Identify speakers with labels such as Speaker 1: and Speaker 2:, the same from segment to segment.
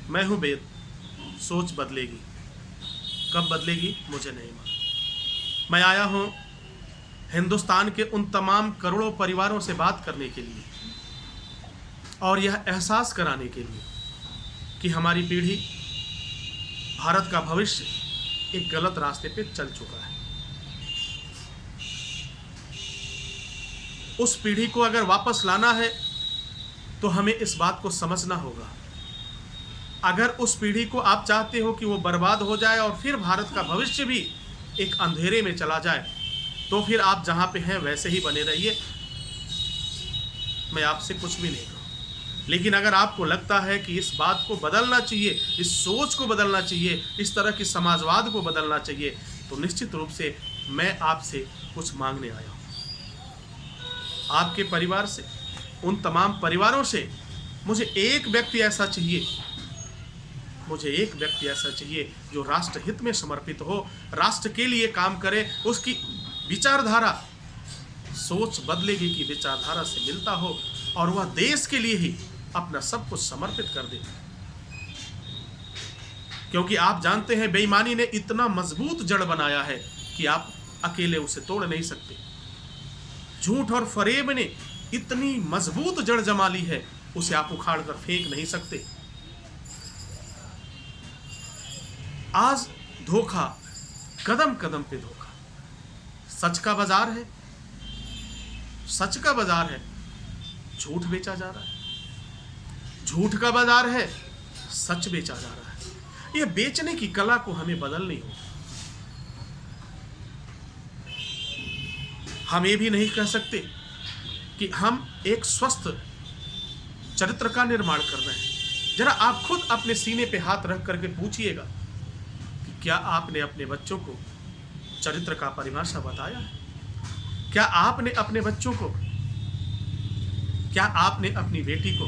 Speaker 1: मैं हूं वेद, सोच बदलेगी। कब बदलेगी मुझे नहीं मालूम। मैं आया हूं हिंदुस्तान के उन तमाम करोड़ों परिवारों से बात करने के लिए और यह एहसास कराने के लिए कि हमारी पीढ़ी, भारत का भविष्य एक गलत रास्ते पे चल चुका है। उस पीढ़ी को अगर वापस लाना है तो हमें इस बात को समझना होगा। अगर उस पीढ़ी को आप चाहते हो कि वो बर्बाद हो जाए और फिर भारत का भविष्य भी एक अंधेरे में चला जाए, तो फिर आप जहाँ पे हैं वैसे ही बने रहिए। मैं आपसे कुछ भी नहीं कहूँ, लेकिन अगर आपको लगता है कि इस बात को बदलना चाहिए, इस सोच को बदलना चाहिए, इस तरह की समाजवाद को बदलना चाहिए, तो निश्चित रूप से मैं आपसे कुछ मांगने आया हूँ। आपके परिवार से, उन तमाम परिवारों से मुझे एक व्यक्ति ऐसा चाहिए, मुझे एक व्यक्ति ऐसा चाहिए जो राष्ट्र हित में समर्पित हो, राष्ट्र के लिए काम करे, उसकी विचारधारा, सोच बदलेगी की विचारधारा से मिलता हो और वह देश के लिए ही अपना सब कुछ समर्पित कर दे। क्योंकि आप जानते हैं बेईमानी ने इतना मजबूत जड़ बनाया है कि आप अकेले उसे तोड़ नहीं सकते। झूठ और फरेब ने इतनी मजबूत जड़ जमा ली है, उसे आप उखाड़ कर फेंक नहीं सकते। आज धोखा, कदम कदम पे धोखा। सच का बाजार है, सच का बाजार है, झूठ बेचा जा रहा है। झूठ का बाजार है, सच बेचा जा रहा है। यह बेचने की कला को हमें बदलनी होगी। हम ये भी नहीं कह सकते कि हम एक स्वस्थ चरित्र का निर्माण कर रहे हैं। जरा आप खुद अपने सीने पे हाथ रख करके पूछिएगा कि क्या आपने अपने बच्चों को चरित्र का परिभाषा बताया है? क्या आपने अपने बच्चों को, क्या आपने अपनी बेटी को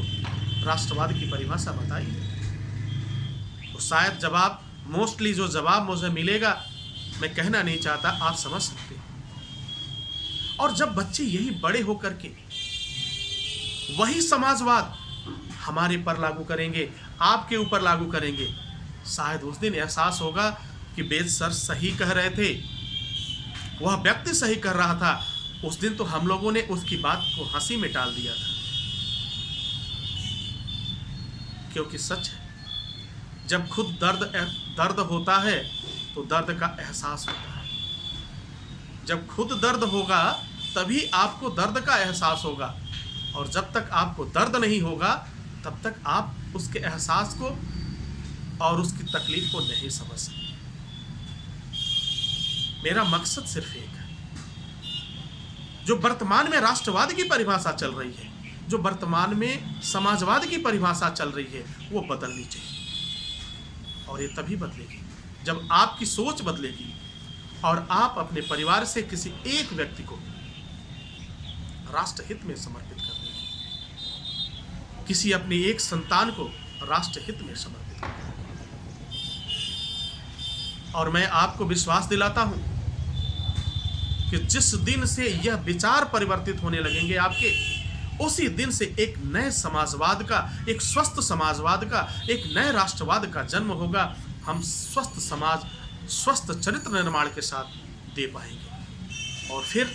Speaker 1: राष्ट्रवाद की परिभाषा बताई है? तो शायद जवाब, मोस्टली जो जवाब मुझे मिलेगा, मैं कहना नहीं चाहता, आप समझ सकते हैं। और जब बच्चे यही बड़े होकर के वही समाजवाद हमारे पर लागू करेंगे, आपके ऊपर लागू करेंगे, शायद उस दिन एहसास होगा कि वेद सर सही कह रहे थे, वह व्यक्ति सही कर रहा था। उस दिन तो हम लोगों ने उसकी बात को हंसी में टाल दिया था। क्योंकि सच है, जब खुद दर्द होता है तो दर्द का एहसास होता है। जब खुद दर्द होगा तभी आपको दर्द का एहसास होगा, और जब तक आपको दर्द नहीं होगा तब तक आप उसके एहसास को और उसकी तकलीफ को नहीं समझ सकते। मेरा मकसद सिर्फ एक है, जो वर्तमान में राष्ट्रवाद की परिभाषा चल रही है, जो वर्तमान में समाजवाद की परिभाषा चल रही है, वो बदलनी चाहिए। और ये तभी बदलेगी जब आपकी सोच बदलेगी और आप अपने परिवार से किसी एक व्यक्ति को राष्ट्र हित में समर्पित कर देंगे, किसी अपनी एक संतान को राष्ट्र हित में समर्पित कर देंगे। और मैं आपको विश्वास दिलाता हूं कि जिस दिन से यह विचार परिवर्तित होने लगेंगे आपके, उसी दिन से एक नए समाजवाद का, एक स्वस्थ समाजवाद का, एक नए राष्ट्रवाद का जन्म होगा। हम स्वस्थ समाज, स्वस्थ चरित्र निर्माण के साथ दे पाएंगे। और फिर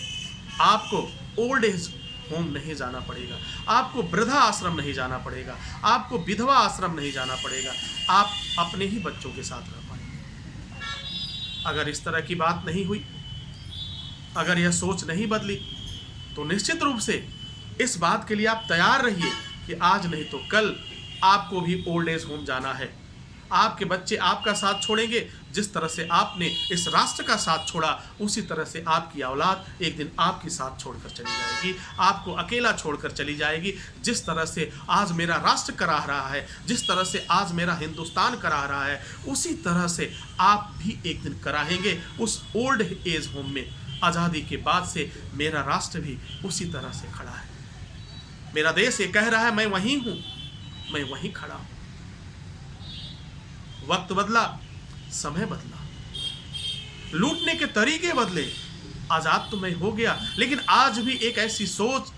Speaker 1: आपको ओल्ड एज होम नहीं जाना पड़ेगा, आपको वृद्धा आश्रम नहीं जाना पड़ेगा, आपको विधवा आश्रम नहीं जाना पड़ेगा, आप अपने ही बच्चों के साथ रह पाएंगे। अगर इस तरह की बात नहीं हुई, अगर यह सोच नहीं बदली, तो निश्चित रूप से इस बात के लिए आप तैयार रहिए कि आज नहीं तो कल आपको भी ओल्ड एज होम जाना है। आपके बच्चे आपका साथ छोड़ेंगे। जिस तरह से आपने इस राष्ट्र का साथ छोड़ा, उसी तरह से आपकी औलाद एक दिन आपकी साथ छोड़कर चली जाएगी, आपको अकेला छोड़कर चली जाएगी। जिस तरह से आज मेरा राष्ट्र करा रहा है, जिस तरह से आज मेरा हिंदुस्तान करा रहा है, उसी तरह से आप भी एक दिन कराएंगे उस ओल्ड एज होम में। आज़ादी के बाद से मेरा राष्ट्र भी उसी तरह से खड़ा है। मेरा देश ये कह रहा है, मैं वहीं हूँ, मैं वहीं खड़ा हूँ। वक्त बदला, समय बदला, लूटने के तरीके बदले, आजाद तो मैं हो गया, लेकिन आज भी एक ऐसी सोच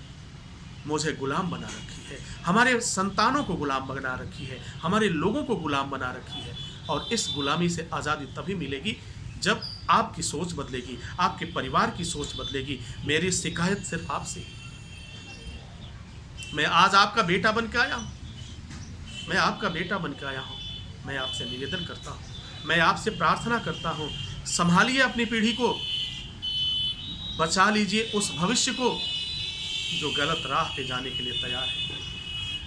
Speaker 1: मुझे गुलाम बना रखी है। हमारे संतानों को गुलाम बना रखी है, हमारे लोगों को गुलाम बना रखी है। और इस गुलामी से आज़ादी तभी मिलेगी जब आपकी सोच बदलेगी, आपके परिवार की सोच बदलेगी। मेरी शिकायत सिर्फ आपसे है। मैं आज आपका बेटा बन के आया हूँ, मैं आपका बेटा बन के आया हूँ। मैं आपसे निवेदन करता हूँ, मैं आपसे प्रार्थना करता हूँ, संभालिए अपनी पीढ़ी को, बचा लीजिए उस भविष्य को जो गलत राह पे जाने के लिए तैयार है,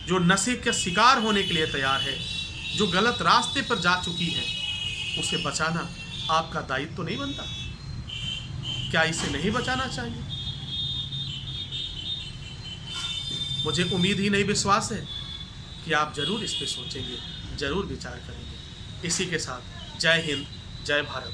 Speaker 1: जो नशे का शिकार होने के लिए तैयार है, जो गलत रास्ते पर जा चुकी है। उसे बचाना आपका दायित्व तो नहीं बनता? क्या इसे नहीं बचाना चाहिए? मुझे उम्मीद ही नहीं, विश्वास है कि आप जरूर इस पे सोचेंगे, जरूर विचार करेंगे। इसी के साथ जय हिंद, जय भारत।